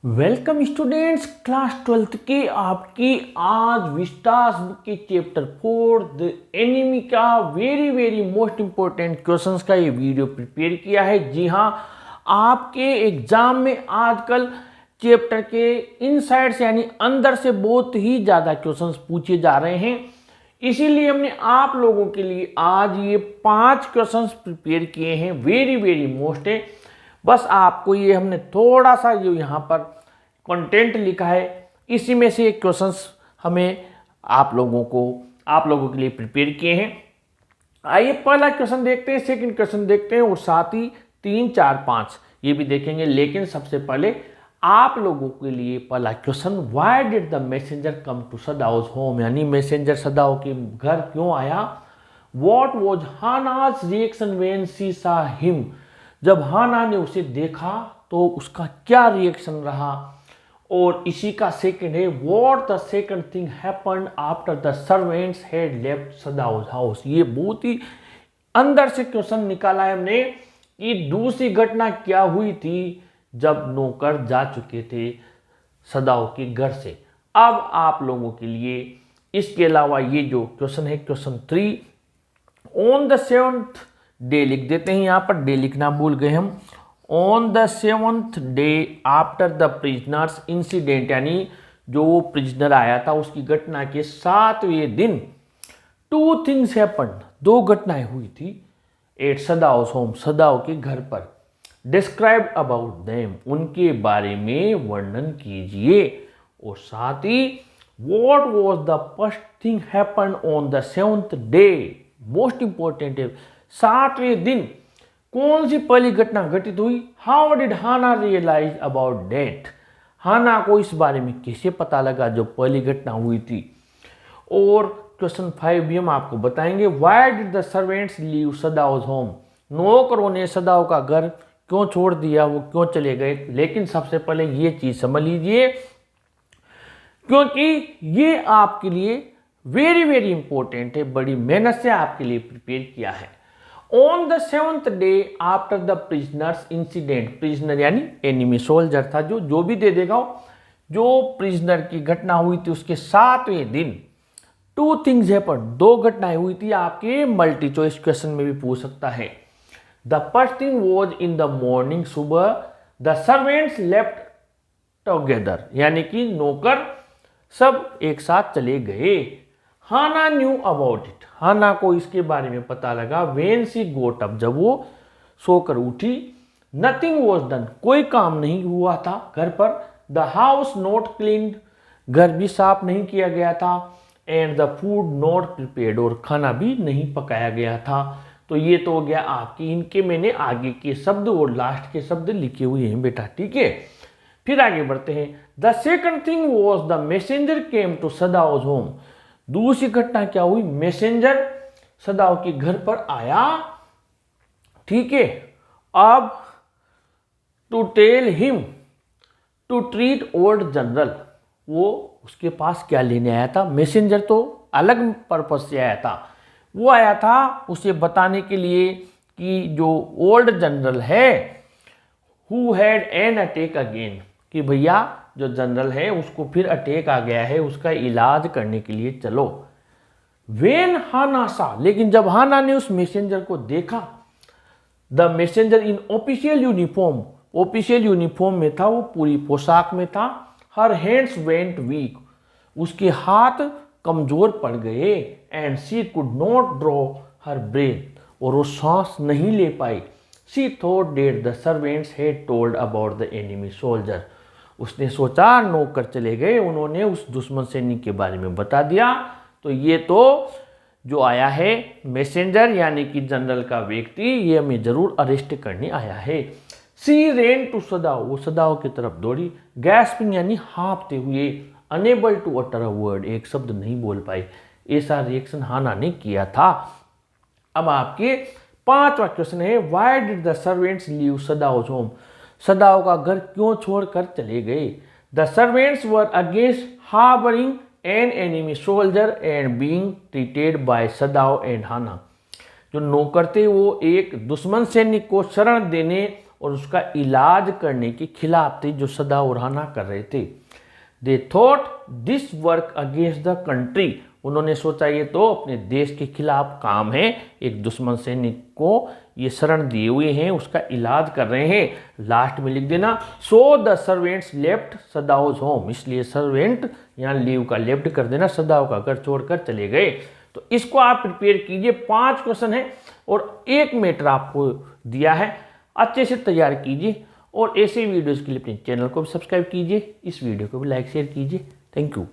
Welcome students, class 12th के आपकी आज विस्तास बुक के चैप्टर 4 द एनिमी का वेरी मोस्ट इम्पोर्टेंट क्वेश्चंस का ये वीडियो प्रिपेयर किया है। जी हाँ, आपके एग्जाम में आजकल चैप्टर के इनसाइड से यानी अंदर से बहुत ही ज़्यादा क्वेश्चंस पूछे जा रहे हैं। इसीलिए हमने आप लोगों के लिए आज ये 5 क्वेश्चंस प्रिपेयर किए हैं, वेरी मोस्ट है। बस आपको ये हमने थोड़ा सा जो यहाँ पर कंटेंट लिखा है इसी में से क्वेश्चंस हमें आप लोगों के लिए प्रिपेयर किए हैं। आइए पहला क्वेश्चन देखते हैं, सेकंड क्वेश्चन देखते हैं और साथ ही 3, 4, 5 ये भी देखेंगे। लेकिन सबसे पहले आप लोगों के लिए पहला question, why did the messenger come to Sadao's home, यानी मैसेंजर सदाओ के घर क्यों आया। What was Hana's reaction when she saw him, जब हाना ने उसे देखा तो उसका क्या रिएक्शन रहा। और इसी का सेकंड है, what the second thing happened after the servants had left Sadao's house. ये बहुत ही अंदर से क्वेश्चन निकाला है हमने कि दूसरी घटना क्या हुई थी जब नौकर जा चुके थे सदाओ के घर से। अब आप लोगों के लिए इसके अलावा ये जो क्वेश्चन है, question 3, on the 7th day लिख देते हैं, यहाँ पर डे लिखना भूल गए हम। On the 7th day after the prisoners incident, यानी जो प्रिजनर आया था उसकी घटना के 7वें दिन 2 थिंग्स हैपेंड, 2 घटनाएं हुई थी एट सदाओस होम, सदाओ के घर पर। डिस्क्राइब अबाउट देम, उनके बारे में वर्णन कीजिए। और साथ ही what was the first thing happened on the 7th day, most important है 7वें दिन कौन सी पहली घटना घटित हुई। How did Hana realize about that, Hana को इस बारे में कैसे पता लगा जो पहली घटना हुई थी। और क्वेश्चन 5 भी हम आपको बताएंगे, why did the servants leave Sadao's home, नौकरों ने सदाओ का घर क्यों छोड़ दिया, वो क्यों चले गए। लेकिन सबसे पहले ये चीज समझ लीजिए क्योंकि ये आपके लिए वेरी इंपॉर्टेंट है, बड़ी मेहनत से आपके लिए प्रिपेयर किया है। On the 7th day after the prisoners incident, prisoner यानी एनिमी सोल्जर था, जो भी दे देगा, जो प्रिजनर की घटना हुई थी उसके 7वें दिन 2 थिंग्स हैपेंड, 2 घटनाएं हुई थी। आपके मल्टी चॉइस क्वेश्चन में भी पूछ सकता है। The first thing was in the morning, सुबह द सर्वेंट्स लेफ्ट टुगेदर, यानी कि नौकर सब एक साथ चले गए। हाना न्यू अबाउट इट, हाना को इसके बारे में पता लगा। व्हेन शी गोट अप, जब वो सोकर उठी। नथिंग वाज डन, कोई काम नहीं हुआ था घर पर। द हाउस नॉट क्लीन्ड, घर भी साफ नहीं किया गया था। And the food not prepared, और खाना भी नहीं पकाया गया था। तो ये तो हो गया आपकी, इनके मैंने आगे के शब्द और लास्ट के शब्द लिखे हुए हैं बेटा, ठीक है। फिर आगे बढ़ते हैं। The second thing was the messenger came to Sadao's home, दूसरी घटना क्या हुई, मैसेंजर सदाओ के घर पर आया, ठीक है। अब to tell him to treat old general, वो उसके पास क्या लेने आया था। मैसेंजर तो अलग पर्पज से आया था, वो आया था उसे बताने के लिए कि जो ओल्ड जनरल है who had an attack again, कि भैया जो जनरल है उसको फिर अटैक आ गया है, उसका इलाज करने के लिए चलो। वेन हाना सा, लेकिन जब हाना ने उस मैसेंजर को देखा, the messenger in official uniform, official uniform में था, वो पूरी पोशाक में था। हर हैंड्स वेंट वीक, उसके हाथ कमजोर पड़ गए। And she could not draw her breath, और वो सांस नहीं ले पाई। She thought that the servants had told about the enemy soldier, उसने सोचा नौकर चले गए, उन्होंने उस दुश्मन सैनिक के बारे में बता दिया। तो ये तो जो आया है मैसेंजर यानी कि जनरल का व्यक्ति, ये हमें जरूर अरेस्ट करने आया है। सी रेन टू सदाओ, वो सदाओ की तरफ दौड़ी। गैस्पिंग यानी हाँफते हुए। Unable to utter a word, एक शब्द नहीं बोल पाई। ऐसा रिएक्शन हाना ने किया था। अब आपके 5वां क्वेश्चन है, why did the servants leave Sadao's home, Sadao का घर क्यों छोड़कर चले गए। The servants were against harbouring an enemy soldier and being treated by Sadao and Hana, जो नौकर थे वो एक दुश्मन सैनिक को शरण देने और उसका इलाज करने के खिलाफ थे, जो सदाव राणा कर रहे थे। They thought this work against the country, उन्होंने सोचा ये तो अपने देश के खिलाफ काम है, एक दुश्मन सैनिक को ये शरण दिए हुए हैं, उसका इलाज कर रहे हैं। लास्ट में लिख देना so the servants left Sadao's home, इसलिए सर्वेंट यहाँ लीव का लेफ्ट कर देना, सदाव का घर छोड़कर चले गए। तो इसको आप प्रिपेयर कीजिए, 5 क्वेश्चन है और 1 मैटर आपको दिया है, अच्छे से तैयार कीजिए और ऐसे वीडियोस के लिए अपने चैनल को भी सब्सक्राइब कीजिए, इस वीडियो को भी लाइक शेयर कीजिए। Thank you.